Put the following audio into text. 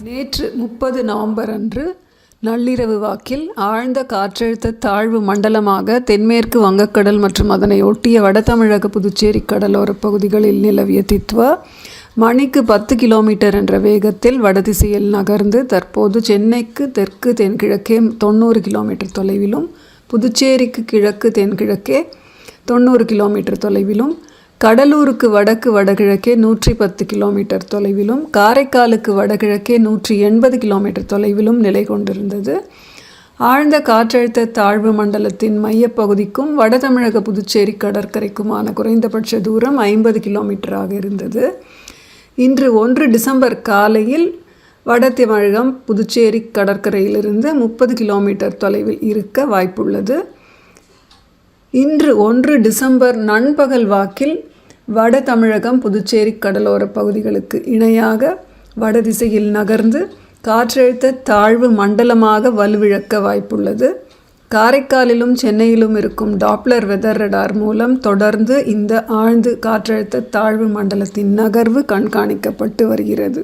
நேற்று 30 நவம்பர் அன்று நள்ளிரவு வாக்கில் ஆழ்ந்த காற்றழுத்த தாழ்வு மண்டலமாக தென்மேற்கு வங்கக்கடல் மற்றும் அதனை ஒட்டிய வடதமிழக புதுச்சேரி கடலோரப் பகுதிகளில் நிலவிய தித்வா மணிக்கு 10 கிலோமீட்டர் என்ற வேகத்தில் வடதிசையில் நகர்ந்து தற்போது சென்னைக்கு தெற்கு தென்கிழக்கே 90 கிலோமீட்டர் தொலைவிலும், புதுச்சேரிக்கு கிழக்கு தென்கிழக்கே 90 கிலோமீட்டர் தொலைவிலும், கடலூருக்கு வடக்கு வடகிழக்கே 110 கிலோமீட்டர் தொலைவிலும், காரைக்காலுக்கு வடகிழக்கே 180 கிலோமீட்டர் தொலைவிலும் நிலை கொண்டிருந்தது. ஆழ்ந்த காற்றழுத்த தாழ்வு மண்டலத்தின் மையப்பகுதிக்கும் வடதமிழக புதுச்சேரி கடற்கரைக்குமான குறைந்தபட்ச தூரம் 50 கிலோமீட்டராக இருந்தது. இன்று 1 டிசம்பர் காலையில் வடதமிழகம் புதுச்சேரி கடற்கரையிலிருந்து 30 கிலோமீட்டர் தொலைவில் இருக்க வாய்ப்புள்ளது. இன்று 1 டிசம்பர் நண்பகல் வாக்கில் வட தமிழகம் புதுச்சேரி கடலோர பகுதிகளுக்கு இணையாக வடதிசையில் நகர்ந்து காற்றழுத்த தாழ்வு மண்டலமாக வலுவிழக்க வாய்ப்புள்ளது. காரைக்காலிலும் சென்னையிலும் இருக்கும் டாப்ளர் வெதர் ரடார் மூலம் தொடர்ந்து இந்த ஆழ்ந்து காற்றழுத்த தாழ்வு மண்டலத்தின் நகர்வு கண்காணிக்கப்பட்டு வருகிறது.